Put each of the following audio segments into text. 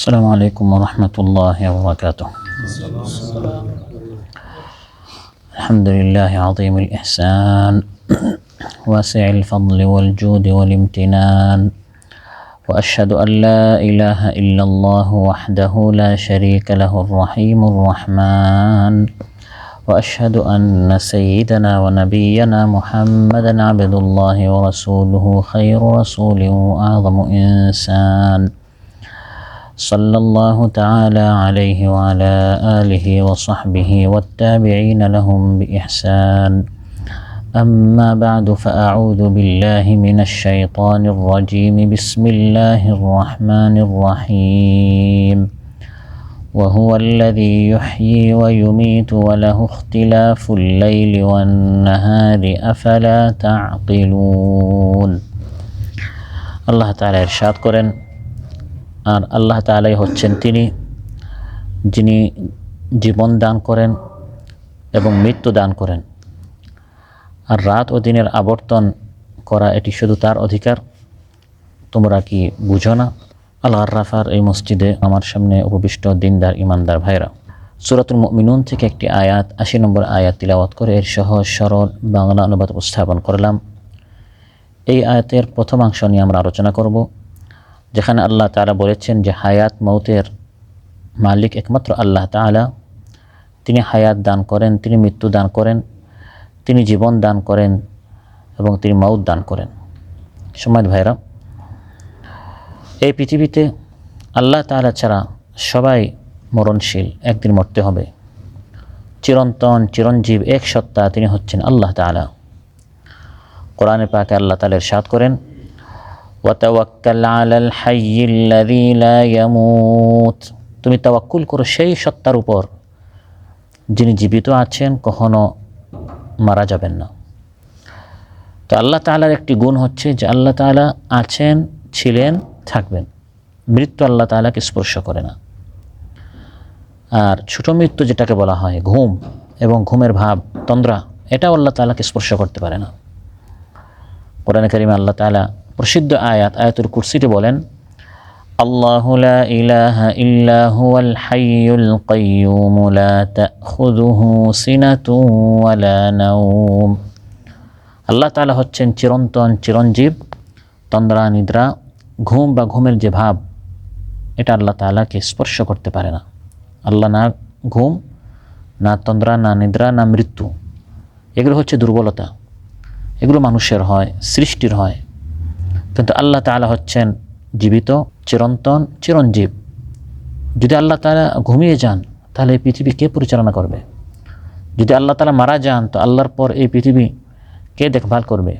السلام عليكم ورحمة الله وبركاته. الحمد لله عظيم الإحسان واسع الفضل والجود والامتنان، وأشهد أن لا إله إلا الله وحده لا شريك له الرحيم الرحمن، وأشهد أن سيدنا ونبينا محمدا عبد الله ورسوله خير رسول وأعظم إنسان، صلى الله تعالى عليه وعلى آله وصحبه والتابعين لهم بإحسان. أما بعد، فأعوذ بالله من الشيطان الرجيم. بسم الله الرحمن الرحيم. وهو الذي يحيي ويميت وله اختلاف الليل والنهار أفلا تعقلون। আল্লাহ তাআলা ইরশাদ করেন, আর আল্লাহ তাআলাই হচ্ছেন যিনি জীবন দান করেন এবং মৃত্যু দান করেন। আর রাত ও দিনের আবর্তন করা এটি শুধু তার অধিকার। তোমরা কি বুঝো না? আল-আরাফার এই মসজিদে আমার সামনে উপবিষ্ট দিনদার ইমানদার ভাইরা, সূরাতুল মুমিনুন থেকে একটি আয়াত, ৮০ নম্বর আয়াত তিলাওয়াত করে এর সহজ সরল বাংলা অনুবাদ উপস্থাপন করলাম। এই আয়াতের প্রথমাংশ নিয়ে আমরা আলোচনা করব, যেখানে আল্লাহ তাআলা বলেছেন যে হায়াত মৌতের মালিক একমাত্র আল্লাহ তাআলা। তিনি হায়াত দান করেন, তিনি মৃত্যু দান করেন, তিনি জীবন দান করেন এবং তিনি মউত দান করেন। সম্মানিত ভাইরা, এই পৃথিবীতে আল্লাহ তাআলা ছাড়া সবাই মরণশীল, একদিন মরতে হবে। চিরন্তন চিরঞ্জীব এক সত্তা, তিনি হচ্ছেন আল্লাহ তাআলা। কোরআনে পাকে আল্লাহ তাআলা ইরশাদ করেন, ওয়াতাওয়াক্কাল আলাল হাইয়্যিল্লাযী লা ইয়ামুত। তুমি তাওয়াক্কুল করো সেই সত্তার উপর যিনি জীবিত আছেন, কখনো মারা যাবেন না। তো আল্লাহ তাআলার একটি গুণ হচ্ছে যে আল্লাহ তাআলা আছেন, ছিলেন, থাকবেন। মৃত্যু আল্লাহ তাআলাকে স্পর্শ করে না। আর ছোট মৃত্যু যেটাকে বলা হয় ঘুম এবং ঘুমের ভাব তন্দ্রা, এটাও আল্লাহ তাআলাকে স্পর্শ করতে পারে না। কোরআনে কারিমে আল্লাহ তাআলা প্রসিদ্ধ আয়াতুল কুরসিতে বলেন, আল্লাহু লা ইলাহা ইল্লা হুয়াল হাইয়ুল কাইয়্যুম লা তাখুযুহু সিনাতুন ওয়া লা নাওম। আল্লাহ তাআলা হচ্ছেন চিরন্তন চিরঞ্জীব। তন্দ্রা নিদ্রা, ঘুম বা ঘুমের যে ভাব, এটা আল্লাহ তাআলাকে স্পর্শ করতে পারে না। আল্লাহ না ঘুম, না তন্দ্রা, না নিদ্রা, না মৃত্যু, এগুলো হচ্ছে দুর্বলতা। এগুলো মানুষের হয়, সৃষ্টির হয়। কিন্তু আল্লাহ তাআলা হচ্ছেন জীবিত, চিরন্তন, চিরঞ্জীব। যদি আল্লাহ তাআলা ঘুমিয়ে যান, তাহলে এই পৃথিবী কে পরিচালনা করবে? যদি আল্লাহ তাআলা মারা যান, তো আল্লাহর পর এই পৃথিবী কে দেখভাল করবে?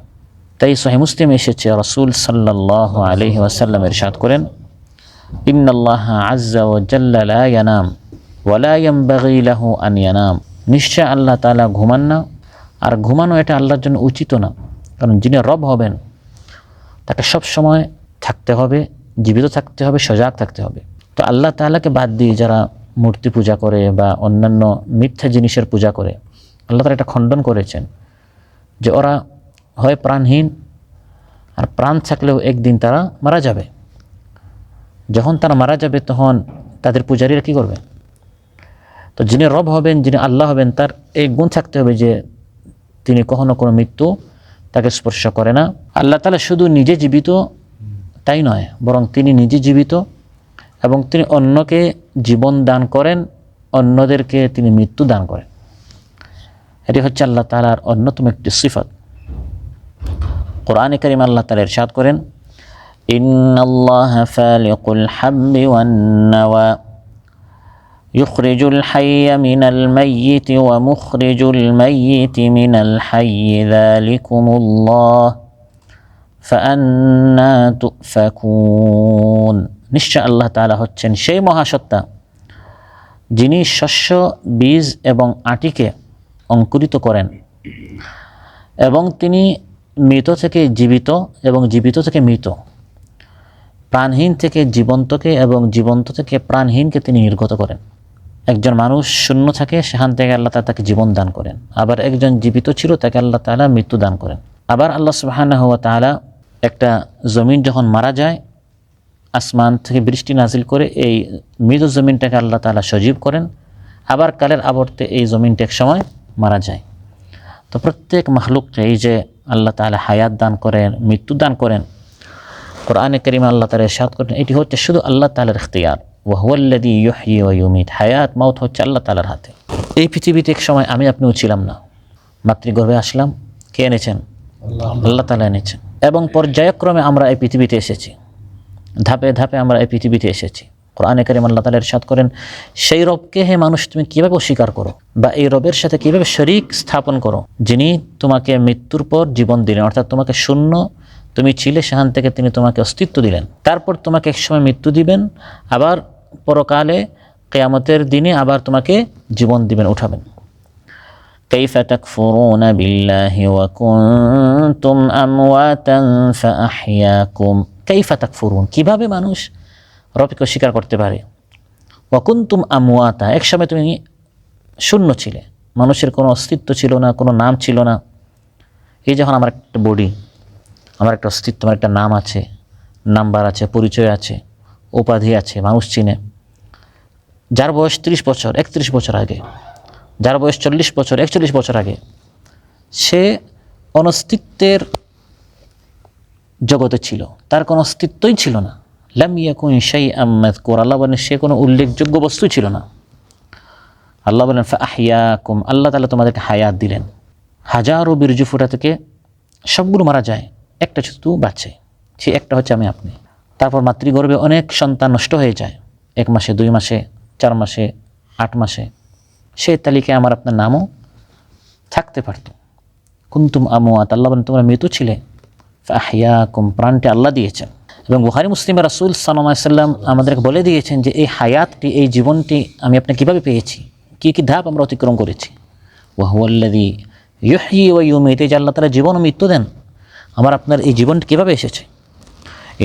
তাই সহিহ মুসলিমে এসেছে, রাসূল সাল্লাল্লাহু আলাইহি ওয়াসাল্লাম ইরশাদ করেন, ইন্নাল্লাহা আযজা ওয়া জাল্লা লা ইয়ানাম ওয়া লা ইয়ানবাগি লাহু আন ইয়ানাম। নিশ্চয় আল্লাহ তাআলা ঘুমান না, আর ঘুমানো এটা আল্লাহর জন্য উচিত না। কারণ যিনি রব হবেন, তাকে সব সময় থাকতে হবে, জীবিত থাকতে হবে, সজাগ থাকতে হবে। তো আল্লাহ তাআলাকে বাদ দিয়ে যারা মূর্তি পূজা করে বা অন্যান্য মিথ্যা জিনিসের পূজা করে, আল্লাহ তাআলা এটা খণ্ডন করেছেন যে ওরা হয় প্রাণহীন, আর প্রাণ থাকলেও একদিন তারা মারা যাবে। যখন তারা মারা যাবে, তখন তাদের পূজারীরা কী করবে? তো যিনি রব হবেন, যিনি আল্লাহ হবেন, তার এই গুণ থাকতে হবে যে তিনি কখনো কোনো মৃত্যু তাকে স্পর্শ করে না। আল্লাহ তাআলা শুধু নিজে জীবিত তাই নয়, বরং তিনি নিজে জীবিত এবং তিনি অন্যকে জীবন দান করেন, অন্যদেরকে তিনি মৃত্যু দান করেন। এটি হচ্ছে আল্লাহ তাআলার অন্যতম একটি সিফাত। কোরআনে কারিমে আল্লাহ তাআলা ইরশাদ করেন, ইন্নাল্লাহা ফালিকুল হাব্বি ওয়ান নাওয়া ইখরিজুল হাইয়্যা মিনাল মাইয়িতি ওয়া মুখরিজুল মাইয়িতি মিনাল হাইয়্যি যালিকুমুল্লাহ ফাআন্না তুফাকুন। নিশ্চয় আল্লাহ তাআলা হচ্ছেন সেই মহাসত্তা যিনি শস্য, বীজ এবং আটিকে অঙ্কুরিত করেন, এবং তিনি মৃত থেকে জীবিত এবং জীবিত থেকে মৃত, প্রাণহীন থেকে জীবন্তকে এবং জীবন্ত থেকে প্রাণহীনকে তিনি নির্গত করেন। একজন মানুষ শূন্য থাকে, সেখান থেকে আল্লাহ তাআলা তাকে জীবন দান করেন। আবার একজন জীবিত ছিল, তাকে আল্লাহ তাআলা মৃত্যু দান করেন। আবার আল্লাহ সুবহানাহু ওয়া তাআলা একটা জমিন যখন মারা যায়, আসমান থেকে বৃষ্টি নাজিল করে এই মৃত জমিনটাকে আল্লাহ তাআলা সজীব করেন, আবার কালের আবর্তে এই জমিনটা এক সময় মারা যায়। তো প্রত্যেক মাখলুককে এই যে আল্লাহ তাআলা হায়াত দান করেন, মৃত্যু দান করেন, কোরআনে কারিমে আল্লাহ তাআলা ইরশাদ করেন এটি হচ্ছে শুধু আল্লাহ তাআলার ইখতিয়ার। ওয়া হুয়াল্লাযী ইউহয়ী ওয়া ইউমীত, হায়াত মাউত হচ্ছে আল্লাহ তাআলার হাতে। এই পৃথিবীতে এক সময় আমি আপনিও ছিলাম না, মাতৃগর্ভে আসলাম, কে এনেছেন? আল্লাহ তাআলা এনেছেন। এবং পর্যায়ক্রমে আমরা এই পৃথিবীতে এসেছি, ধাপে ধাপে আমরা এই পৃথিবীতে এসেছি। কোরআনে কারিমে আল্লাহ তাআলা ইরশাদ করেন সেই রবকে হে মানুষ তুমি কিভাবে অস্বীকার করো, বা এই রবের সাথে কিভাবে শরীক স্থাপন করো যিনি তোমাকে মৃত্যুর পর জীবন দিলেন, অর্থাৎ তোমাকে শূন্য তুমি ছিলে সেখান থেকে তিনি তোমাকে অস্তিত্ব দিলেন, তারপর তোমাকে একসময় মৃত্যু দিবেন, আবার পরকালে কিয়ামতের দিনে আবার তোমাকে জীবন দিবেন, উঠাবেন। কাইফা তাকফুরুনা বিল্লাহি ওয়া কুনতুম আমওয়াতান ফাআহইয়াকুম, কাইফা তাকফুরুন, কিভাবে মানুষ রবকে অস্বীকার করতে পারে। ওয়া কুনতুম আমওয়াতা, একসময় তুমি শূন্য ছিলে, মানুষের কোনো অস্তিত্ব ছিল না, কোনো নাম ছিল না। এই যখন আমার একটা বডি, আমার একটা অস্তিত্ব, আমার একটা নাম আছে, নাম্বার আছে, পরিচয় আছে, উপাধি আছে, মানুষ চিনে। যার বয়স 30 বছর 31 বছর আগে, যার বয়স 40 বছর 41 বছর আগে, সে অনস্তিত্বের জগতে ছিল, তার কোনো অস্তিত্বই ছিল না। লাম ইয়াকুন শাইআম মাযকুরা, আল্লাহ বলেন সে কোনো উল্লেখযোগ্য বস্তুই ছিল না। আল্লাহ বলেন ফাআহইয়াকুম, আল্লাহ তাআলা তোমাদেরকে হায়াত দিলেন। হাজারো বীর্য ফোঁটা থেকে সবগুলো মারা যায়, একটা শুধু বাঁচে, সে একটা হচ্ছে আমি আপনি। তারপর মাতৃগর্ভে অনেক সন্তান নষ্ট হয়ে যায়, 1 মাসে, 2 মাসে, 4 মাসে, 8 মাসে। সেই তালিকায় আমার আপনার নামও থাকতে পারত। কুনতুম আমওয়াত, আল্লাহ বলেন তোমরা মৃত ছিলে, ফাআহইয়াকুম, প্রাণটি আল্লাহ দিয়েছেন। এবং বুখারী মুসলিমে রাসূল সাল্লাল্লাহু আলাইহি সাল্লাম আমাদেরকে বলে দিয়েছেন যে এই হায়াতটি, এই জীবনটি আমি আপনি কিভাবে পেয়েছি, কি কি ধাপ আমরা অতিক্রম করেছি। ওয়া হুয়াল্লাযী ইউহয়ী ওয়া ইউমীত, এই যে আল্লাহ তাআলা জীবন ও মৃত্যু দেন, আমার আপনার এই জীবনটি কীভাবে এসেছে।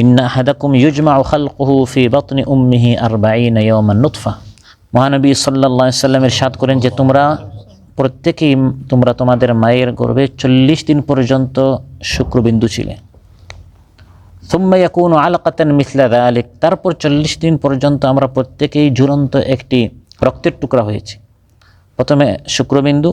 ইন্না আহাদাকুম ইউজমাউ খালকুহু ফি বাতনি উম্মিহি 40 ইয়াওমান নুতফা, মহানবী সাল্লাল্লাহু আলাইহি সাল্লাম ইরশাদ করেন যে তোমরা প্রত্যেকেই তোমাদের মায়ের গর্ভে 40 দিন পর্যন্ত শুক্রবিন্দু ছিলে। সুম্মা ইয়াকুনু আলাকাতান মিসলা যালিক, তারপর 40 দিন পর্যন্ত আমরা প্রত্যেকেই ঝুলন্ত একটি রক্তের টুকরা হয়েছি। প্রথমে শুক্রবিন্দু,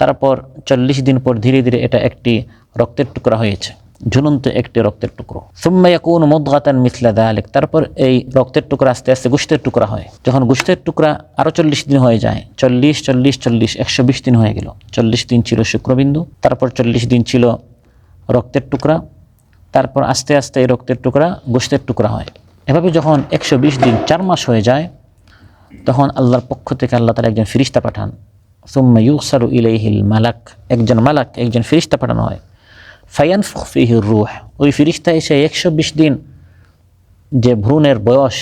তারপর 40 দিন পর ধীরে ধীরে এটা একটি রক্তের টুকরা হয়েছে, ঝুলন্ত একটি রক্তের টুকরো। সুম্মা ইয়াকুনু মুদগাতান মিসলা যালিক, তারপর এই রক্তের টুকরা আস্তে আস্তে গোশতের টুকরা হয়। যখন গোশতের টুকরা আরও 40 দিন হয়ে যায়, 40 40 40 120 দিন হয়ে গেল। 40 দিন ছিল শুক্রবিন্দু, তারপর 40 দিন ছিল রক্তের টুকরা, তারপর আস্তে আস্তে এই রক্তের টুকরা গোশতের টুকরা হয়। এভাবে যখন 120 দিন 4 মাস হয়ে যায়, তখন আল্লাহর পক্ষ থেকে আল্লাহ তাআলা একজন ফেরেশতা পাঠান। সুম্মা ইউরসালু ইলাইহিল মালাক, একজন ফেরেশতা পাঠানো হয়। ফায়ানফুখ ফীহি রূহ, ওই ফেরেশতা এসে 120 দিন যে ভ্রূণের বয়স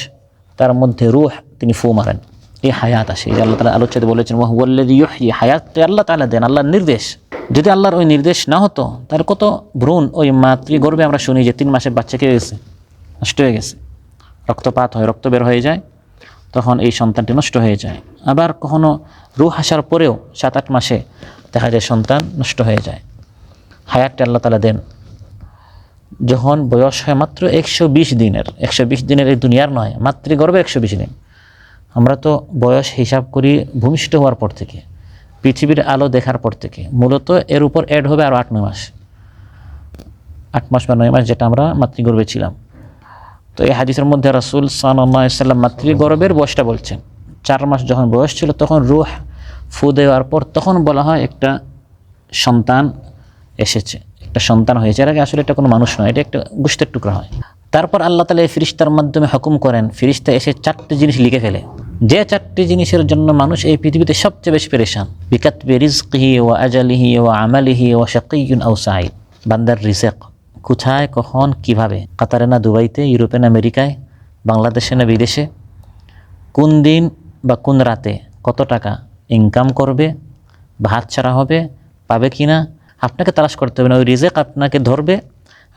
তার মধ্যে রূহ তিনি ফু মারেন, এই হায়াত আসে। এই আল্লাহ তাআলা আলোচ্যতে বলেছেন ওয়া হুয়াল্লাযী ইউহয়ী, হায়াত আল্লাহ তাআলা দেন, আল্লাহর নির্দেশ। যদি আল্লাহর ওই নির্দেশ না হতো তাহলে কত ভ্রূণ ওই মাতৃগর্ভে আমরা শুনি যে 3 মাসের বাচ্চা কে গেছে, নষ্ট হয়ে গেছে, রক্তপাত হয়, রক্ত বের হয়ে যায়, তখন এই সন্তানটি নষ্ট হয়ে যায়। আবার কখনো রূহ আসার পরেও 7-8 মাসে দেখা যায় সন্তান নষ্ট হয়ে যায়। হায়াতটা আল্লাহ তাআলা দেন। যখন বয়স হয় মাত্র 120 দিনের, এই দুনিয়ার নয়, মাতৃগর্ভে 120 দিন। আমরা তো বয়স হিসাব করি ভূমিষ্ঠ হওয়ার পর থেকে, পৃথিবীর আলো দেখার পর থেকে। মূলত এর উপর অ্যাড হবে আরও 8-9 মাস, 8 মাস বা 9 মাস যেটা আমরা মাতৃগর্ভে ছিলাম। তো এই হাদিসের মধ্যে রাসূল সাল্লাল্লাহু আলাইহি সাল্লাম মাতৃগর্ভের বয়সটা বলছেন। 4 মাস যখন বয়স ছিল তখন রূহ ফু দেওয়ার পর তখন বলা হয় একটা সন্তান এসেছে, একটা সন্তান হয়েছে। এর আগে আসলে এটা কোনো মানুষ নয়, এটা একটা গোশতের টুকরা হয়। তারপর আল্লাহ তাআলা এই ফেরেশতার মাধ্যমে হুকুম করেন, ফেরেশতা এসে 4টি জিনিস লিখে ফেলে, যে 4টি জিনিসের জন্য মানুষ এই পৃথিবীতে সবচেয়ে বেশি পেরেশান। বিকাতবি রিজকিহি ওয়া আজালিহি ওয়া আমালিহি ওয়া শাকিয়্যুন আও সাঈদ, বান্দার রিজক কোথায়, কখন, কিভাবে, কাতারে না দুবাইতে, ইউরোপে না আমেরিকায়, বাংলাদেশে না বিদেশে, কোন দিন বা কোন রাতে কত টাকা ইনকাম করবে বা হাতছাড়া হবে, পাবে কিনা, আপনাকে তালাশ করতে হবে না। ওই রিজক আপনাকে ধরবে।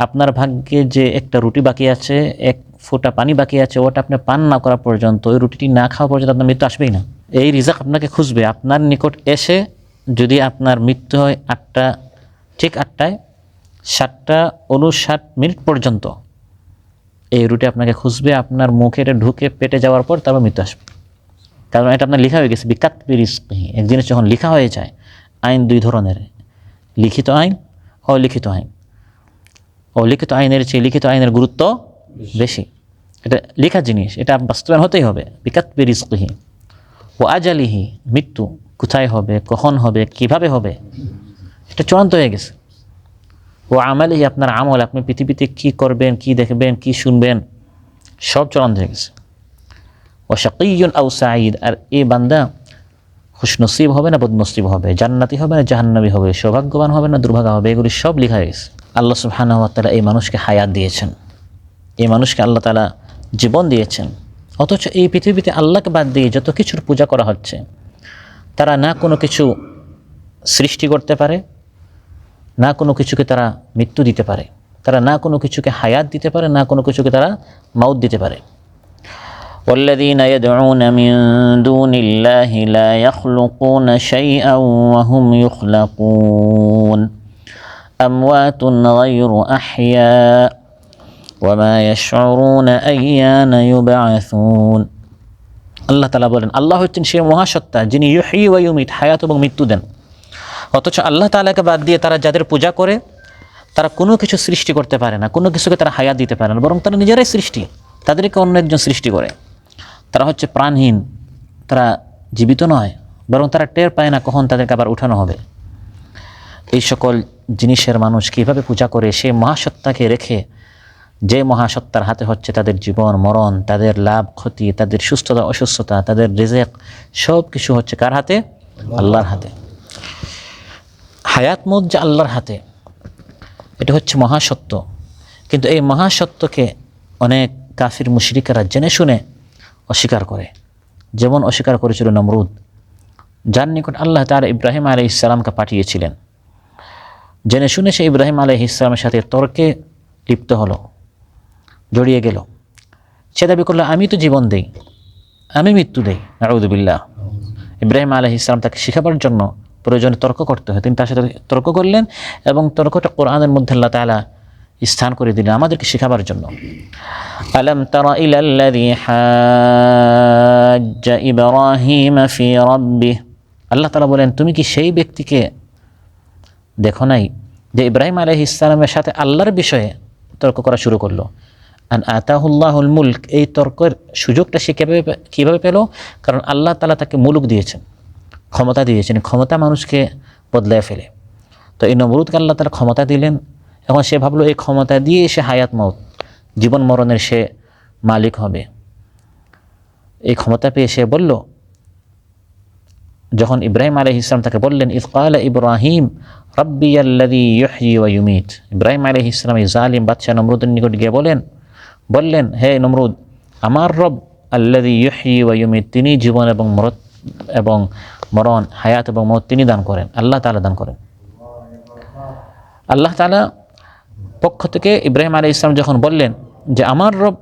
আপনার ভাগ্যে যে একটা রুটি বাকি আছে, 1 ফোঁটা পানি বাকি আছে, ওটা আপনি পান না করা পর্যন্ত, ওই রুটিটি না খাওয়া পর্যন্ত আপনার মৃত্যু আসবেই না। এই রিজক আপনাকে খুঁজবে, আপনার নিকট এসে যদি আপনার মৃত্যু হয় ঠিক 8টায় 7:59 পর্যন্ত, এই রুটে আপনাকে খুঁজবে, আপনার মুখে এটা ঢুকে পেটে যাওয়ার পর তারপর মৃত্যু আসবে। কারণ এটা আপনার লেখা হয়ে গেছে, বিকাতবি রিজকিহি। এক জিনিস যখন লেখা হয়ে যায়, আইন দুই ধরনের, লিখিত আইন, অলিখিত আইন। অলিখিত আইনের চেয়ে লিখিত আইনের গুরুত্ব বেশি। এটা লেখা জিনিস, এটা বাস্তবায়ন হতেই হবে। বিকাতবি রিজকিহি ও আজালিহি, মৃত্যু কোথায় হবে, কখন হবে, কিভাবে হবে, এটা চূড়ান্ত হয়ে গেছে। ও আমালিহি, আপনার আমল, আপনি পৃথিবীতে কি করবেন, কি দেখবেন, কি শুনবেন, সব চূড়ান্ত হয়ে গেছে। ও শাকিয়ুন আও সাঈদ, আর এই বান্দা খুশনসিব হবে না বদনসিব হবে, জান্নাতি হবে না জাহান্নামী হবে, সৌভাগ্যবান হবে না দুর্ভাগা হবে, এগুলি সব লেখা হয়ে গেছে। আল্লাহ সুবহানাহু ওয়া তাআলা এই মানুষকে হায়াত দিয়েছেন, এই মানুষকে আল্লাহ তাআলা জীবন দিয়েছেন। অথচ এই পৃথিবীতে আল্লাহকে বাদ দিয়ে যত কিছুর পূজা করা হচ্ছে, তারা না কোনো কিছু সৃষ্টি করতে পারে, না কোনো কিছুকে তারা মৃত্যু দিতে পারে, তারা না কোনো কিছুকে হায়াত দিতে পারে, না কোনো কিছুকে তারা মাউত দিতে পারে। والذين يدعون من دون الله لا يخلقون شيئا وهم يخلقون أموات غير أحياء وما يشعرون أيان يبعثون। আল্লাহ তাআলা বলেন, আল্লাহ হচ্ছেন সেই মহাসত্তা যিনি ইউহয়ী ওয়া ইউমীত, হায়াত এবং মৃত্যু দেন। অথচ আল্লাহ তাআলাকে বাদ দিয়ে তারা যাদের পূজা করে, তারা কোনো কিছু সৃষ্টি করতে পারে না, কোনো কিছুকে তারা হায়াত দিতে পারে না, বরং তারা নিজেরাই সৃষ্টি, তাদেরকে অন্য একজন সৃষ্টি করে। তারা হচ্ছে প্রাণহীন, তারা জীবিত নয়, বরং তারা টের পায় না কখন তাদেরকে আবার উঠানো হবে। এই সকল জিনিসের মানুষ কীভাবে পূজা করে সেই মহাসত্তাকে রেখে, যে মহাসত্তার হাতে হচ্ছে তাদের জীবন মরণ, তাদের লাভ ক্ষতি, তাদের সুস্থতা অসুস্থতা, তাদের রিজেক, সব কিছু হচ্ছে কার হাতে? আল্লাহর হাতে। হায়াত মত যে আল্লাহর হাতে, এটা হচ্ছে মহাসত্য। কিন্তু এই মহাসত্যকে অনেক কাফির মুশরিকরা জেনে শুনে অস্বীকার করে। যেমন অস্বীকার করেছিল নমরুদ, যার নিকট আল্লাহ তাআলা ইব্রাহিম আলাইহিস সালামকে পাঠিয়েছিলেন। জেনে শুনে সে ইব্রাহিম আলাইহিস সালামের সাথে তর্কে লিপ্ত হলো, জড়িয়ে গেল। সে দাবি করলো, আমি তো জীবন দেই, আমি মৃত্যু দেই, নাউযু বিল্লাহ। ইব্রাহিম আলাইহিস সালাম তাকে শিখাবার জন্য প্রয়োজনে তর্ক করতে হয়, তিনি তার সাথে তর্ক করলেন এবং তর্কটা কোরআনের মধ্যে আল্লাহ তাআলা স্থান করে দিলেন আমাদেরকে শেখাবার জন্য। আলাম তারা ইলাল্লাযী হাজ্জা ইব্রাহিম ফি রাব্বিহি, আল্লাহ তাআলা বলেন, তুমি কি সেই ব্যক্তিকে দেখো নাই যে ইব্রাহিম আলাইহিস সালামের সাথে আল্লাহর বিষয়ে তর্ক করা শুরু করলো। আন আতাহুল্লাহুল মুলক, এই তর্কের সুযোগটা সে কীভাবে পেল? কারণ আল্লাহ তাআলা তাকে মুলুক দিয়েছেন, ক্ষমতা দিয়েছেন। ক্ষমতা মানুষকে বদলায় ফেলে। তো এই নমরুদকে আল্লাহ তাআলা ক্ষমতা দিলেন। এখন সে ভাবলো এই ক্ষমতা দিয়ে সে হায়াত মউত, জীবন মরণের সে মালিক হবে। এই ক্ষমতা পেয়ে সে বলল, যখন ইব্রাহিম আলাইহিস সালাম তাকে বললেন, ইয ক্বালা ইব্রাহিম রাব্বিয়াল্লাযী ইউহয়ী ওয়া ইউমীত, ইব্রাহিম আলাইহিস সালাম এই জালিম বাদশা নমরুদের নিকট গিয়ে বললেন, হে নমরুদ, আমার রব আল্লাযী ইউহয়ী ওয়া ইউমীত, তিনি জীবন এবং মরণ, হায়াত এবং মউত তিনি দান করেন, আল্লাহ তাআলা দান করেন। আল্লাহ তাআলা পক্ষ থেকে ইব্রাহিম আলাইহিস সালাম যখন বললেন যে আমার রব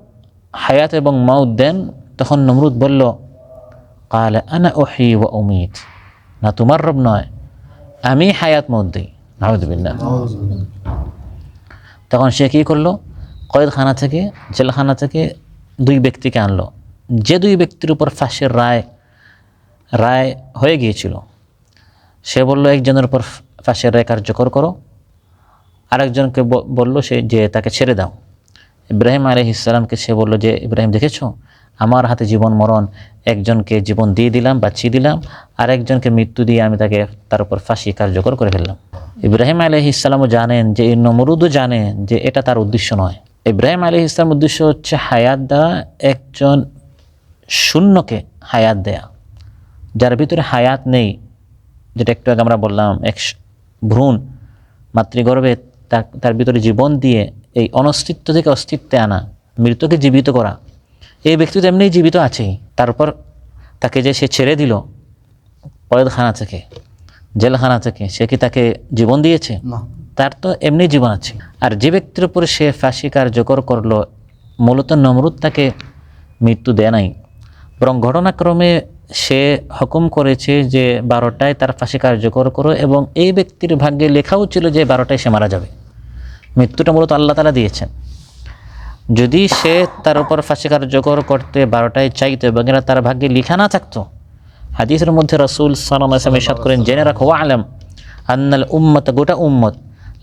হায়াত এবং মউত দেন, তখন নমরুদ বলল, ক্বালা আনা উহয়ী ওয়া উমীত, না তোমার রব নয়, আমি হায়াত মউত দিই। নাউযু বিল্লাহ। তখন সে কী করলো? কয়েদখানা থেকে, জেলখানা থেকে দুই ব্যক্তিকে আনলো, যে দুই ব্যক্তির উপর ফাঁসির রায় হয়ে গিয়েছিল। সে বলল, একজনের উপর ফাঁসির রায় কার্যকর করো, আরেকজনকে বলল যে তাকে ছেড়ে দাও। ইব্রাহিম আলাইহিস সালামকে সে বলল যে, ইব্রাহিম দেখেছো, আমার হাতে জীবন মরণ, একজনকে জীবন দিয়ে দিলাম, বাঁচিয়ে দিলাম, আর একজনকে মৃত্যু দিয়ে আমি তার উপর ফাঁসি কার্যকর করে ফেললাম। ইব্রাহিম আলাইহিস সালামও জানেন যে, এই নমরুদও জানে যে এটা তার উদ্দেশ্য নয়। ইব্রাহিম আলাইহিস সালামের উদ্দেশ্য হচ্ছে হায়াত দেওয়া, একজন শূন্যকে হায়াত দেয়া, যার ভিতরে হায়াত নেই। যেটা একটু আগে আমরা বললাম, এক ভ্রূণ মাতৃগর্ভে তার ভিতরে জীবন দিয়ে এই অনস্তিত্ব থেকে অস্তিত্বে আনা, মৃতকে জীবিত করা। এই ব্যক্তি তো এমনি জীবিত আছেই, তারপর তাকে যে সে ছেড়ে দিল কয়েদখানা থেকে, জেলখানা থেকে, সে কি তাকে জীবন দিয়েছে? না, তার তো এমনি জীবন আছে। আর যে ব্যক্তির উপরে সে ফাঁসি কার্যকর করলো, মূলত নমরুদ তাকে মৃত্যু দেয় নাই, বরং ঘটনাক্রমে সে হুকুম করেছে যে 12টায় তার ফাঁসি কার্যকর করো, এবং এই ব্যক্তির ভাগ্যে লেখাও ছিল যে 12টায় সে মারা যাবে। মৃত্যুটা মূলত আল্লাহ তাআলা দিয়েছেন। যদি সে তার উপর ফাঁসি কার্যকর করতে 12টায় চাইতো এবং এরা তার ভাগ্যে লিখা না থাকতো, হাদিসের মধ্যে রাসূল সাল্লাল্লাহু আলাইহি ওয়াসাল্লাম ইরশাদ করেন, জেনে রাখো আলম আন্নাল উম্মাত, গোটা উম্মত,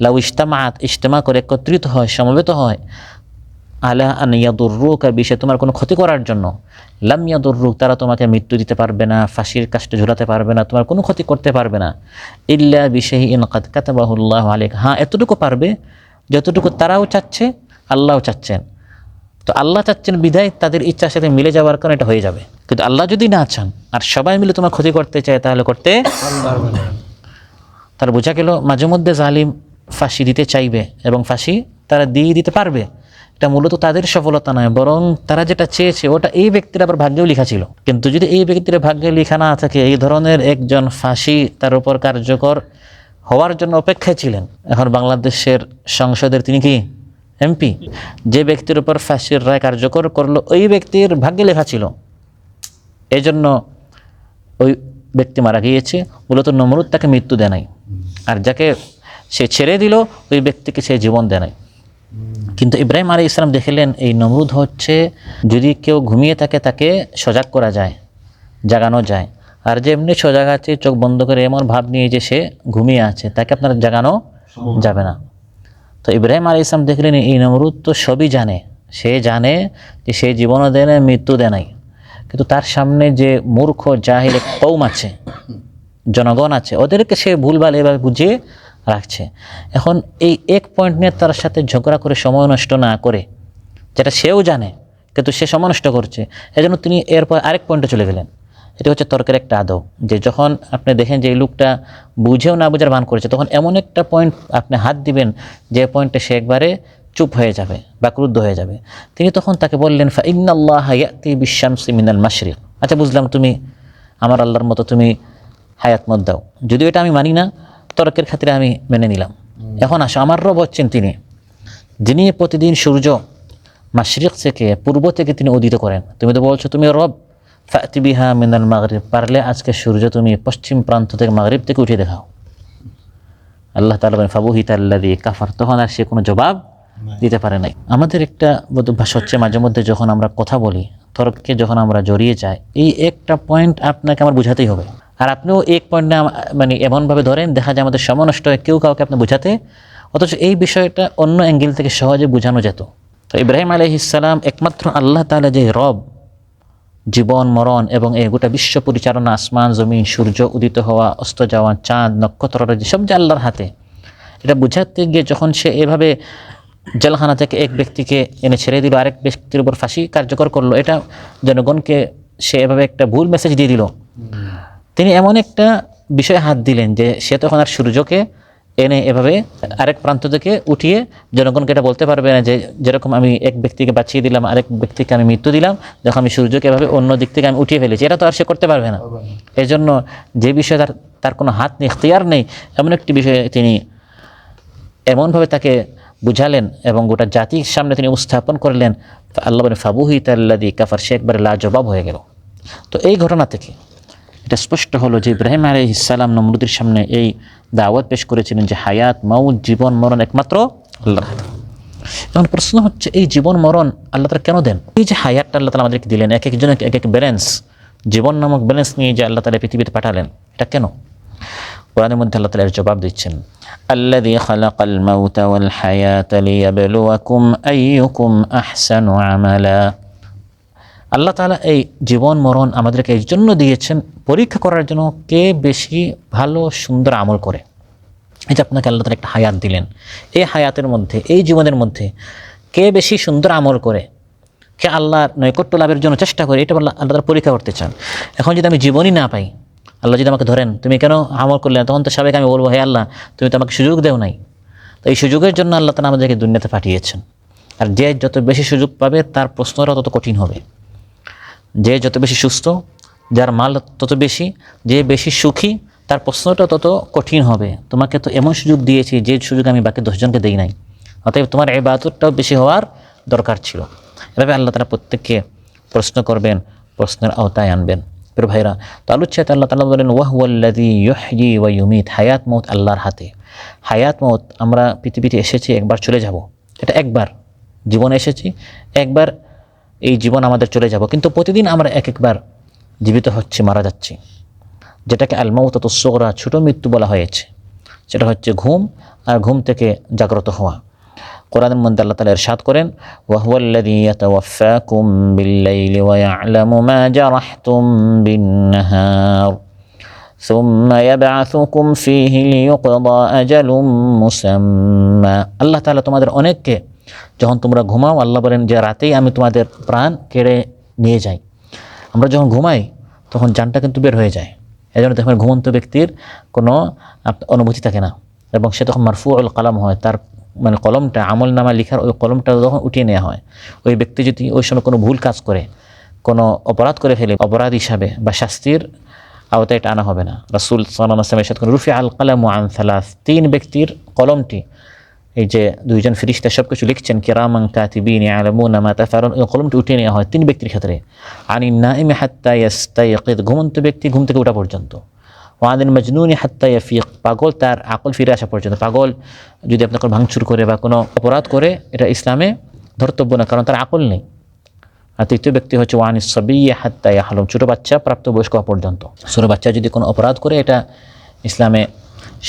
লাউ ইজতামাআত, ইজতিমা করে একত্রিত হয়, সমবেত হয়, আলা আন ইয়াদুররুকা, বিষয়ে তোমার কোনো ক্ষতি করার জন্য, লাম ইয়াদুররুক, তারা তোমাকে মৃত্যু দিতে পারবে না, ফাঁসির কাষ্টে ঝুলাতে পারবে না, তোমার কোনো ক্ষতি করতে পারবে না, ইল্লা বিশাইইন কাদ কাতাবাহুল্লাহু আলাইক, হ্যাঁ এতটুকু পারবে যতটুকু তারাও চাচ্ছে, আল্লাহও চাচ্ছেন। তো আল্লাহ চাচ্ছেন বিধায় তাদের ইচ্ছার সাথে মিলে যাওয়ার কারণে এটা হয়ে যাবে। কিন্তু আল্লাহ যদি না চান আর সবাই মিলে তোমার ক্ষতি করতে চায়, তাহলে করতে পারবে না। তার বোঝা গেল মাঝে মধ্যে জালিম ফাঁসি দিতে চাইবে এবং ফাঁসি তারা দিয়ে দিতে পারবে, এটা মূলত তাদের সফলতা নয়, বরং তারা যেটা চেয়েছে ওটা এই ব্যক্তির আবার ভাগ্যেও লেখা ছিল। কিন্তু যদি এই ব্যক্তির ভাগ্যে লেখা না থাকে, এই ধরনের একজন ফাঁসি তার উপর কার্যকর হওয়ার জন্য অপেক্ষায় ছিলেন। এখন বাংলাদেশের সংসদের তিনি কি এমপি, যে ব্যক্তির উপর ফাঁসির রায় কার্যকর করলো ওই ব্যক্তির ভাগ্যে লেখা ছিল, এই জন্য ওই ব্যক্তি মারা গিয়েছে। মূলত নমরুদ তাকে মৃত্যু দেয় নাই, আর যাকে সে ছেড়ে দিল ওই ব্যক্তিকে সে জীবন দেয় নাই। কিন্তু ইব্রাহিম আলাইহিস সালাম দেখলেন এই নমরুদ হচ্ছে, যদি কেউ ঘুমিয়ে থাকে তাকে সজাগ করা যায়, জাগানো যায়, আর যে এমনি সজাগ আছে চোখ বন্ধ করে এমন ভাব নিয়ে যে সে ঘুমিয়ে আছে, তাকে আপনার জাগানো যাবে না। তো ইব্রাহিম আলাইহিস সালাম দেখলেন এই নমরুদ তো সবই জানে, সে জানে যে সে জীবনও দেয় না, মৃত্যু দেয় নাই, কিন্তু তার সামনে যে মূর্খ জাহিল কওম আছে, জনগণ আছে, ওদেরকে সে ভুলভাল এভাবে বুঝিয়ে রাখছে। এখন এই এক পয়েন্ট নিয়ে তার সাথে ঝগড়া করে সময় নষ্ট না করে, যেটা সেও জানে কিন্তু সে সময় নষ্ট করছে, এজন্য তিনি এরপর আরেক পয়েন্টে চলে গেলেন। এটা হচ্ছে তর্কের একটা আদব, যে যখন আপনি দেখেন যে এই লোকটা বুঝেও না বুঝার ভান করেছে, তখন এমন একটা পয়েন্ট আপনি হাত দিবেন যে পয়েন্টে সে একবারে চুপ হয়ে যাবে বা ক্রুদ্ধ হয়ে যাবে। তিনি তখন তাকে বললেন, ফা ইন্নাল্লাহা ইয়াতি বিশ-শামসি মিনাল মাশরিক, আচ্ছা বুঝলাম তুমি আমার আল্লাহর মতো তুমি হায়াত মত দাও, যদিও এটা আমি মানি না, তর্কের খাতিরে আমি মেনে নিলাম। এখন আসো, আমার রব হচ্ছেন তিনি, যিনি প্রতিদিন সূর্য মাশরিক থেকে, পূর্ব থেকে তিনি উদিত করেন। তুমি তো বলছো তুমি রব, ফাতি বিহা মিনাল মাগরিব, পারলে আজকে সূর্য তুমি পশ্চিম প্রান্ত থেকে মাগরিব থেকে উঠিয়ে দেখাও। আল্লাহ তাআলা বলেন ফাবুহিতাল্লাযী কাফার, তখন আর সে কোনো জবাব দিতে পারে নাই। আমাদের একটা অভ্যাস হচ্ছে মাঝে মধ্যে যখন আমরা কথা বলি, তর্কে যখন আমরা জড়িয়ে যাই, এই একটা পয়েন্ট আপনাকে আমার বুঝাতেই হবে, আর আপনিও এক পয়েন্ট না মানে এমনভাবে ধরেন দেখা যায় আমাদের সময় নষ্ট হয়, কেউ কাউকে আপনি বুঝাতে, অথচ এই বিষয়টা অন্য অ্যাঙ্গেল থেকে সহজে বোঝানো যেত। তো ইব্রাহিম আলাইহিস সালাম একমাত্র আল্লাহ তাআলা যে রব, জীবন মরণ এবং এই গোটা বিশ্ব পরিচালনা, আসমান জমিন, সূর্য উদিত হওয়া, অস্ত যাওয়া, চাঁদ নক্ষত্ররা যেসব যে আল্লাহর হাতে, এটা বুঝাতে গিয়ে যখন সে এভাবে জেলখানা থেকে এক ব্যক্তিকে এনে ছেড়ে দিল, আরেক ব্যক্তির উপর ফাঁসি কার্যকর করলো, এটা জনগণকে সে এভাবে একটা ভুল মেসেজ দিয়ে দিল। তিনি এমন একটা বিষয়ে হাত দিলেন যে সে তখন আর সূর্যকে এনে এভাবে আরেক প্রান্ত থেকে উঠিয়ে জনগণকে এটা বলতে পারবে না যে যেরকম আমি এক ব্যক্তিকে বাঁচিয়ে দিলাম, আরেক ব্যক্তিকে আমি মৃত্যু দিলাম, যখন আমি সূর্যকে এভাবে অন্য দিক থেকে আমি উঠিয়ে ফেলেছি, এটা তো আর সে করতে পারবে না। এই জন্য যে বিষয়ে তার কোনো হাত নেই, ইখতিয়ার নেই, এমন একটি বিষয়ে তিনি এমনভাবে তাকে বুঝালেন এবং গোটা জাতির সামনে তিনি উপস্থাপন করলেন। আল্লাহ বলেন ফাবুহিতাল্লাযী কাফার, সে একবারে লাজবাব হয়ে গেল। তো এই ঘটনা থেকে এটা স্পষ্ট হলো যে ইব্রাহিম আলাইহিস সালাম নমরুদের সামনে এই দাওয়াত পেশ করেছিলেন যে হায়াত মাউত, জীবন মরণ একমাত্র আল্লাহর হাতে। এখন প্রশ্ন হচ্ছে এই জীবন মরণ আল্লাহ তাআলা কেন দেন? এই যে হায়াতটা আল্লাহ তাআলা আমাদেরকে দিলেন, এক একজনকে এক এক ব্যালেন্স, জীবন নামক ব্যালেন্স নিয়ে যে আল্লাহ তাআলা পৃথিবীতে পাঠালেন, এটা কেন? কোরআনের মধ্যে আল্লাহ তাআলা এর জবাব দিচ্ছেন, আল্লাযী খালাকাল মাউতা ওয়াল হায়াতা লিয়াবলুয়াকুম আইয়ুকুম আহসানু আমালা। আল্লাহ তাআলা এই জীবন মরণ আমাদেরকে এই জন্য দিয়েছেন, পরীক্ষা করার জন্য কে বেশি ভালো সুন্দর আমল করে। এই যে আপনাকে আল্লাহ তাআলা একটা হায়াত দিলেন, এই হায়াতের মধ্যে, এই জীবনের মধ্যে কে বেশি সুন্দর আমল করে, কে আল্লাহর নৈকট্য লাভের জন্য চেষ্টা করে, এটা আল্লাহ তাআলা পরীক্ষা করতে চান। এখন যদি আমি জীবনই না পাই, আল্লাহ যদি আমাকে ধরেন তুমি কেন আমল করলে না, তখন তো সবাইকে আমি বলবো হে আল্লাহ তুমি তো আমাকে সুযোগ দেও নাই। তো এই সুযোগের জন্য আল্লাহ তাআলা আমাদেরকে দুনিয়াতে পাঠিয়েছেন। আর যে যত বেশি সুযোগ পাবে তার প্রশ্নটা তত কঠিন হবে। যে যত বেশি সুস্থ, যার মাল তত বেশি, যে বেশি সুখী, তার প্রশ্নটা তত কঠিন হবে। তোমাকে তো এমন সুযোগ দিয়েছি যে সুযোগ আমি বাকি 10 জনকে দেই নাই, অতএব তোমার ইবাদতটাও বেশি হওয়ার দরকার ছিল। এভাবে আল্লাহ তাআলা প্রত্যেককে প্রশ্ন করবেন, প্রশ্নের আওতায় আনবেন। প্রিয় ভাইরা, তো আলোচ্যতে আল্লাহ তাআলা বলেন ওয়াহুয়াল্লাযী ইউহয়ী ওয়া ইউমীত, হায়াত মউত আল্লাহর হাতে। হায়াত মউত, আমরা পৃথিবীতে এসেছি একবার চলে যাব, এটা একবার, জীবনে এসেছি, একবার এই জীবন আমাদের চলে যাব, কিন্তু প্রতিদিন আমরা এক একবার জীবিত হচ্ছি, মারা যাচ্ছি, যেটাকে আল মাউতাতুস সুগরা, ছোট মৃত্যু বলা হয়েছে। সেটা হচ্ছে ঘুম, আর ঘুম থেকে জাগ্রত হওয়া। কোরআনের মধ্যে আল্লাহ তাআলা ইরশাদ করেন, ওয়া হুয়াল্লাযী ইয়াতাওয়াফফাকুম বিল-লাইলি ওয়া ইয়া'লামু মা জারাহতুম বিন-নাহার সুম্মা ইয়াবআসুকুম ফীহি লিইউকদা আজালুম মুসাম্মা। আল্লাহ তাআলা তোমাদের অনেককে, যখন তোমরা ঘুমাও, আল্লাহ বলেন যে রাতেই আমি তোমাদের প্রাণ কেড়ে নিয়ে যাই। আমরা যখন ঘুমাই তখন জানটা কিন্তু বের হয়ে যায়। এজন্য দেখবেন ঘুমন্ত ব্যক্তির কোনো অনুভূতি থাকে না, এবং সে তখন মারফুউল কালাম হয়, তার মানে কলমটা, আমল নামা লিখার ওই কলমটা যখন উঠিয়ে নেওয়া হয়, ওই ব্যক্তি যদি ওই সময় কোনো ভুল কাজ করে, কোনো অপরাধ করে ফেলে, অপরাধ হিসাবে বা শাস্তির আওতায় এটা আনা হবে না। রাসূল সাল্লাল্লাহু আলাইহি ওয়াসাল্লাম ইরশাদ করেন, রুফি আল কালামু আন সালাস, 3 ব্যক্তির কলমটি, এই যে 2জন ফেরেশতা সব কিছু লিখছেন, কিরামান কাতিবিন ইয়ালামুনা মা তাফআলুন, এই কলমটি উঠিয়ে নেওয়া হয় 3 ব্যক্তির ক্ষেত্রে। আনিন নাইমি হাত্তা ইয়াস্তাইকিদ, ঘুমন্ত ব্যক্তি ঘুম থেকে ওঠা পর্যন্ত। ওয়ানিল মাজনুনি হাত্তা ইয়াফিক, পাগল তার আকল ফিরে আসা পর্যন্ত। পাগল যদি আপনার কোনো ভাঙচুর করে বা কোনো অপরাধ করে, এটা ইসলামে ধর্তব্য না, কারণ তার আকল নেই। আর তৃতীয় ব্যক্তি হচ্ছে ওয়ানিস সাবিয়্যা হাত্তা ইয়াহলুম, ছোটো বাচ্চা প্রাপ্তবয়স্ক হওয়া পর্যন্ত। ছোটো বাচ্চা যদি কোনো অপরাধ করে, এটা ইসলামে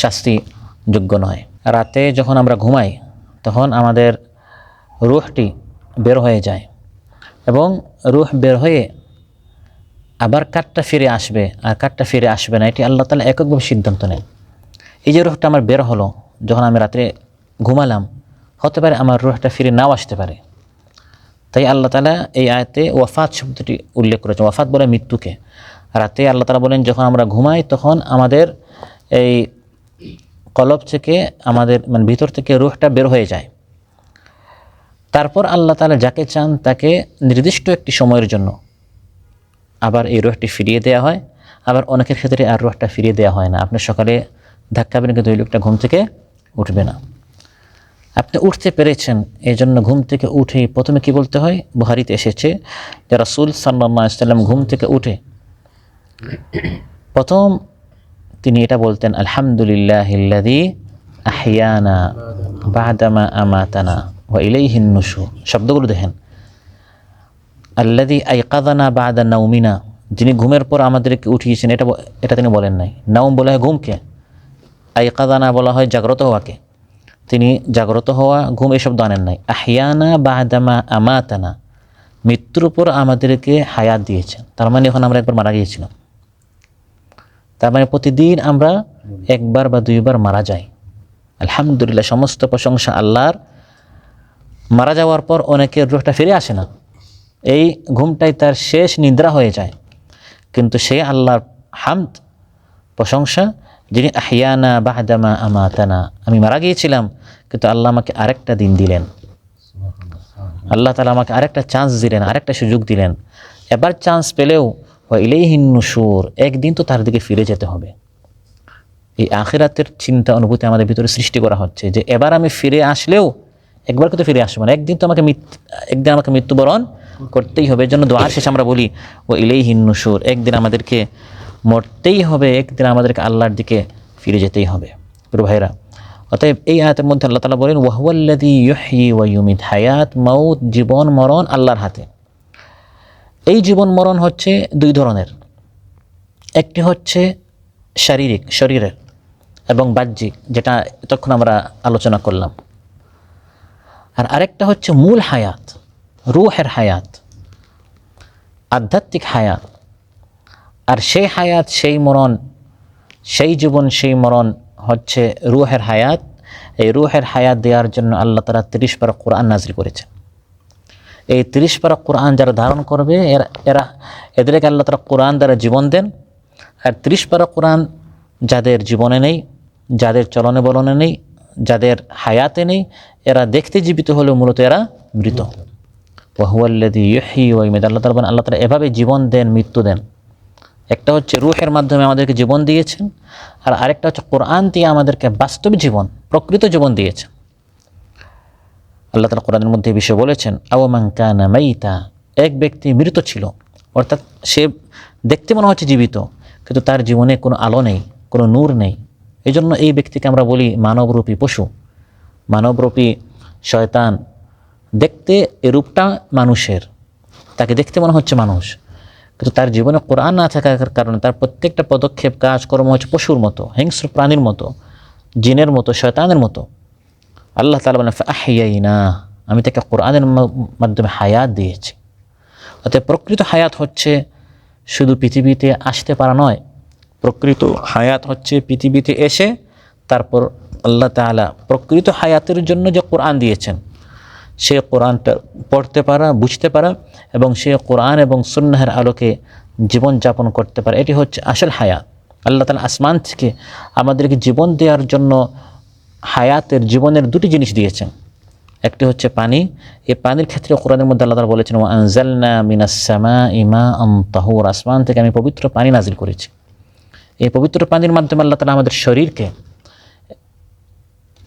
শাস্তিযোগ্য নয়। রাতে যখন আমরা ঘুমাই তখন আমাদের রূহটি বের হয়ে যায়, এবং রূহ বের হয়ে আবার কাঠটা ফিরে আসবে আর কাঠটা ফিরে আসবে না, এটি আল্লাহ তাআলা এককভাবে সিদ্ধান্ত নেন। এই যে রূহটা আমার বের হলো, যখন আমি রাত্রে ঘুমালাম, হতে পারে আমার রূহটা ফিরে নাও আসতে পারে। তাই আল্লাহ তাআলা এই আয়াতে ওয়াফাত শব্দটি উল্লেখ করেছেন। ওয়াফাত বলে মৃত্যুকে। রাতে আল্লাহ তাআলা বলেন, যখন আমরা ঘুমাই তখন আমাদের এই কলব থেকে, আমাদের মানে ভিতর থেকে রূহটা বের হয়ে যায়। তারপর আল্লাহ তাআলা যাকে চান তাকে নির্দিষ্ট একটি সময়ের জন্য আবার এই রূহটি ফিরিয়ে দেওয়া হয়। আবার অনেকের ক্ষেত্রে আর রূহটা ফিরিয়ে দেওয়া হয় না। আপনি সকালে ধাক্কাবেন, কিন্তু ওই লোকটা ঘুম থেকে উঠবে না। আপনি উঠতে পেরেছেন, এই জন্য ঘুম থেকে উঠেই প্রথমে কি বলতে হয়? বুখারীতে এসেছে যে রাসূল সাল্লাল্লাহু আলাইহি ওয়াসাল্লাম ঘুম থেকে উঠে প্রথম তিনি এটা বলতেন, আলহামদুলিল্লাহিল্লাযী আহইয়ানা বা'দামা আমাতানা ওয়া ইলাইহিন নুশুর। শব্দগুলো দেখেন, আল্লাযী আইকাযানা বা'দা নাওমিনা, যিনি ঘুমের পর আমাদেরকে উঠিয়েছেন, এটা তিনি বলেন নাই। নাওম বলা হয় ঘুমকে, আইকাযানা বলা হয় জাগ্রত হওয়াকে। তিনি জাগ্রত হওয়া, ঘুম এই শব্দ আনেন নাই। আহইয়ানা বা'দামা আমাতানা, মৃত্যুর উপর আমাদেরকে হায়াত দিয়েছেন। তার মানে এখন আমরা একবার মারা গিয়েছিলাম, তার মানে প্রতিদিন আমরা একবার বা 2 বার মারা যাই। আলহামদুলিল্লাহ, সমস্ত প্রশংসা আল্লাহর। মারা যাওয়ার পর অনেকের রূহটা ফিরে আসে না, এই ঘুমটাই তার শেষ নিদ্রা হয়ে যায়। কিন্তু সে আল্লাহর হামদ, প্রশংসা, যিনি আহইয়ানা বা'দামা আমাতানা, আমি মারা গিয়েছিলাম কিন্তু আল্লাহ আমাকে আরেকটা দিন দিলেন, আল্লাহ তাআলা আমাকে আরেকটা চান্স দিলেন, আরেকটা সুযোগ দিলেন। এবার চান্স পেলেও ওয়া ইলাইহিন নুশুর, একদিন তো তার দিকে ফিরে যেতে হবে। এই আখিরাতের চিন্তা অনুভূতি আমাদের ভিতরে সৃষ্টি করা হচ্ছে যে এবার আমি ফিরে আসলেও একবার তো ফিরে আসবো না, একদিন তো আমাকে মৃত্যুবরণ করতেই হবে। এর জন্য দোয়ার শেষে আমরা বলি ওয়া ইলাইহিন নুশুর, একদিন আমাদেরকে মরতেই হবে, একদিন আমাদেরকে আল্লাহর দিকে ফিরে যেতেই হবে। প্রিয় ভাইরা, অতএব এই আয়াতের মধ্যে আল্লাহ তাআলা বলেন ওয়া হুয়াল্লাযী ইউহয়ি ওয়া ইউমীত, হায়াত মাউত, জীবন মরণ আল্লাহর হাতে। এই জীবন মরণ হচ্ছে 2 ধরনের। একটি হচ্ছে শারীরিক, শরীরের, এবং বাহ্যিক, যেটা তখন আমরা আলোচনা করলাম। আর আরেকটা হচ্ছে মূল হায়াত, রূহের হায়াত, আধ্যাত্মিক হায়াত। আর সেই হায়াত, সেই মরণ, সেই জীবন, সেই মরণ হচ্ছে রূহের হায়াত। এই রূহের হায়াত দেওয়ার জন্য আল্লাহ তাআলা 30 পারা কোরআন নাযিল করেছেন। এই 30 পারা কোরআন যারা ধারণ করবে, এদেরকে আল্লাহ তাআলা কোরআন দ্বারা জীবন দেন। আর 30 পারা কোরআন যাদের জীবনে নেই, যাদের চলনে বলনে নেই, যাদের হায়াতে নেই, এরা দেখতে জীবিত হলেও মূলত এরা মৃত। ওয়া হুয়াল্লাযী ইউহয়ি ওয়া ইউমীত, আল্লাহ তাআলা এভাবে জীবন দেন, মৃত্যু দেন। একটা হচ্ছে রূহের মাধ্যমে আমাদেরকে জীবন দিয়েছেন, আর আরেকটা হচ্ছে কোরআন দিয়ে আমাদেরকে বাস্তব জীবন, প্রকৃত জীবন দিয়েছেন। আল্লাহ তাআলা কোরআনের মধ্যে এই বিষয়ে বলেছেন, আও মান কানা মাইতা, এক ব্যক্তি মৃত ছিল, অর্থাৎ সে দেখতে মনে হচ্ছে জীবিত, কিন্তু তার জীবনে কোনো আলো নেই, কোনো নূর নেই। এই জন্য এই ব্যক্তিকে আমরা বলি মানবরূপী পশু, মানবরূপী শয়তান, দেখতে এই রূপটা মানুষের, তাকে দেখতে মনে হচ্ছে মানুষ, কিন্তু তার জীবনে কোরআন না থাকার কারণে তার প্রত্যেকটা পদক্ষেপ কাজকর্ম হচ্ছে পশুর মতো, হিংস্র প্রাণীর মতো, জিনের মতো, শয়তানের মতো। আল্লাহ তাআলা বলেন ফাআহইয়াইনা, আমি তাকে কোরআনের মাধ্যমে হায়াত দিয়েছি। অতএব প্রকৃত হায়াত হচ্ছে শুধু পৃথিবীতে আসতে পারা নয়, প্রকৃত হায়াত হচ্ছে পৃথিবীতে এসে তারপর আল্লাহ তাআলা প্রকৃত হায়াতের জন্য যে কোরআন দিয়েছেন সে কোরআনটা পড়তে পারা, বুঝতে পারা এবং সে কোরআন এবং সুন্নাহের আলোকে জীবনযাপন করতে পারে, এটি হচ্ছে আসল হায়াত। আল্লাহ তাআলা আসমান থেকে আমাদেরকে জীবন দেওয়ার জন্য হায়াতের জীবনের দুটি জিনিস দিয়েছেন। একটি হচ্ছে পানি, এই পানির ক্ষেত্রে কোরআনের মধ্যে আল্লাহ তাআলা বলেছেন ওয়া আনজালনা মিনাস সামাই মাআন তাহুর, আসমান থেকে আমি পবিত্র পানি নাজিল করেছি। এই পবিত্র পানির মাধ্যমে আল্লাহ তাআলা আমাদের শরীরকে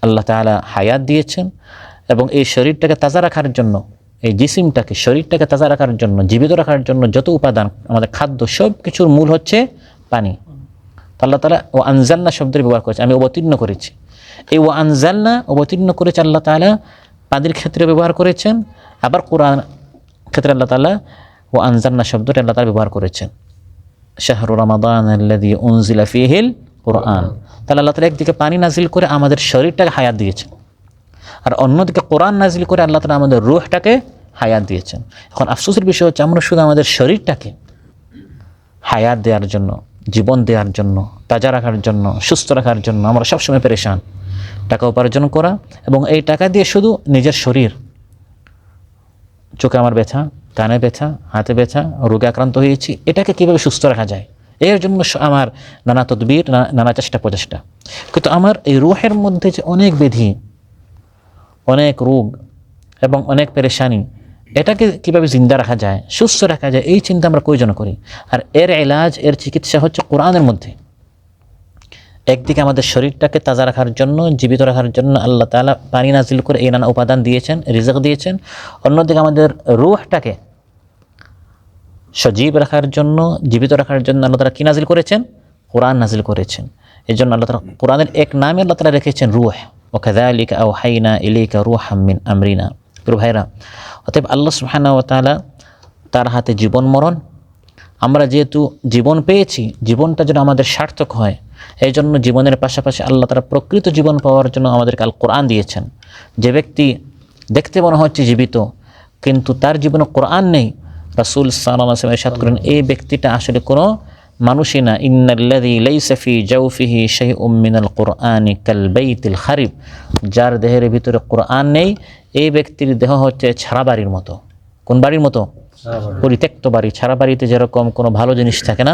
আল্লাহ তাআলা হায়াত দিয়েছেন এবং এই শরীরটাকে তাজা রাখার জন্য, এই জিসিমটাকে, শরীরটাকে তাজা রাখার জন্য, জীবিত রাখার জন্য যত উপাদান আমাদের খাদ্য সব কিছুর মূল হচ্ছে পানি। আল্লাহ তাআলা ও আনজালনা শব্দের ব্যবহার করেছে, আমি অবতীর্ণ করেছি। এই ও আনজালনা অবতীর্ণ করেছে আল্লাহ তাআলা পানির ক্ষেত্রে ব্যবহার করেছেন, আবার কোরআন ক্ষেত্রে আল্লাহ তাআলা ও আনজালনা শব্দটি আল্লাহ তাআলা ব্যবহার করেছেন। শাহরু রমাদান আল্লাযী উনজিলা ফীহিল কুরআন, তাহলে আল্লাহ তাআলা একদিকে পানি নাজিল করে আমাদের শরীরটাকে হায়াত দিয়েছেন, আর অন্যদিকে কোরআন নাজিল করে আল্লাহ তাআলা আমাদের রূহটাকে হায়াত দিয়েছেন। এখন আফসোসের বিষয় হচ্ছে আমরা শুধু আমাদের শরীরটাকে হায়াত দেওয়ার জন্য, জীবন দেওয়ার জন্য, তাজা রাখার জন্য, সুস্থ রাখার জন্য আমরা সবসময় পেরেশান। টাকা উপার্জন করা এবং এই টাকা দিয়ে শুধু নিজের শরীর, চোখে আমার ব্যথা, কানে ব্যথা, হাতে ব্যথা, রোগে আক্রান্ত হয়েছি, এটাকে কীভাবে সুস্থ রাখা যায় এর জন্য আমার নানা তদবির, নানা চেষ্টা প্রচেষ্টা। কিন্তু আমার এই রুহের মধ্যে যে অনেক ব্যাধি, অনেক রোগ এবং অনেক পেরেশানি, এটাকে কীভাবে জিন্দা রাখা যায়, সুস্থ রাখা যায়, এই চিন্তা আমরা কয়জন করি। আর এর এলাজ, এর চিকিৎসা হচ্ছে কোরআনের মধ্যে। একদিকে আমাদের শরীরটাকে তাজা রাখার জন্য, জীবিত রাখার জন্য আল্লাহ তাআলা পানি নাজিল করে এই নানা উপাদান দিয়েছেন, রিজক দিয়েছেন। অন্যদিকে আমাদের রূহটাকে সজীব রাখার জন্য, জীবিত রাখার জন্য আল্লাহ তাআলা কি নাজিল করেছেন? কোরআন নাজিল করেছেন। এই জন্য আল্লাহ তাআলা কোরআনের এক নামে আল্লাহ তাআলা রেখেছেন রূহ, ওয়া কাযালিকা আওহাইনা ইলাইকা রূহাম মিন আমরিনা। প্রিয় ভাইরা, অতএব আল্লাহ সুবহানাহু ওয়া তাআলা তার হাতে জীবন মরণ। আমরা যেহেতু জীবন পেয়েছি, জীবনটা যেন আমাদের সার্থক হয়, এই জন্য জীবনের পাশাপাশি আল্লাহ তাআলা প্রকৃত জীবন পাওয়ার জন্য আমাদেরকে আল কোরআন দিয়েছেন। যে ব্যক্তি দেখতে মনে হচ্ছে জীবিত কিন্তু তার জীবনে কোরআন নেই, রাসূল সাল্লাল্লাহু আলাইহি ওয়াসাল্লাম ইরশাদ করেন এই ব্যক্তিটা আসলে কোনো মানুষই না। ইন্নাল্লাযী লাইসা ফী জাওফিহি শাইউম মিনাল কুরআনি কাল বাইতিল খারিব, যার দেহের ভিতরে কোরআন নেই এই ব্যক্তির দেহ হচ্ছে ছাড়া বাড়ির মতো। কোন বাড়ির মতো? পরিত্যক্ত বাড়ি। ছাড়া বাড়িতে যেরকম কোনো ভালো জিনিস থাকে না,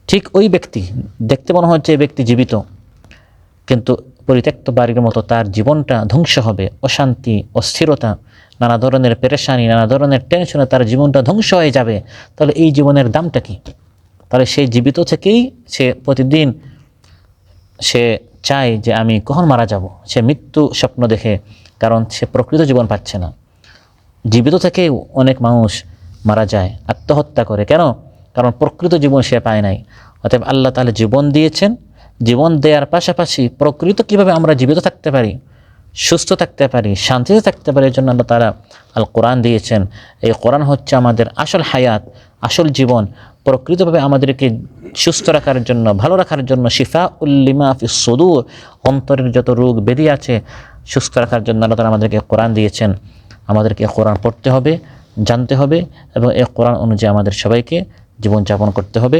ঠিক ওই ব্যক্তি দেখতে মনে হচ্ছে এই ব্যক্তি জীবিত কিন্তু পরিত্যক্ত বাড়ির মতো তার জীবনটা ধ্বংস হবে। অশান্তি, অস্থিরতা, নানা ধরনের পেরেশানি, নানা ধরনের টেনশনে তার জীবনটা ধ্বংস হয়ে যাবে। তাহলে এই জীবনের দামটা কি? তাহলে সেই জীবিত থেকেই সে প্রতিদিন সে চায় যে আমি কখন মারা যাব, সে মৃত্যু স্বপ্ন দেখে, কারণ সে প্রকৃত জীবন পাচ্ছে না। জীবিত থেকেও অনেক মানুষ মারা যায়, আত্মহত্যা করে। কেন? কারণ প্রকৃত জীবন সে পায় নাই। অতএব আল্লাহ তাআলা জীবন দিয়েছেন, জীবন দেওয়ার পাশাপাশি প্রকৃত কীভাবে আমরা জীবিত থাকতে পারি, সুস্থ থাকতে পারি, শান্তিতে থাকতে পারি, এর জন্য আল্লাহ তাআলা আল কোরআন দিয়েছেন। এই কোরআন হচ্ছে আমাদের আসল হায়াত, আসল জীবন। প্রকৃতভাবে আমাদেরকে সুস্থ রাখার জন্য, ভালো রাখার জন্য, শিফাউল লিমা ফিস সুদূর, অন্তরের যত রোগ ব্যাধি আছে সুস্থ রাখার জন্য আল্লাহ তাআলা আমাদেরকে কোরআন দিয়েছেন। আমাদেরকে কোরআন পড়তে হবে, জানতে হবে এবং এই কোরআন অনুযায়ী আমাদের সবাইকে জীবনযাপন করতে হবে।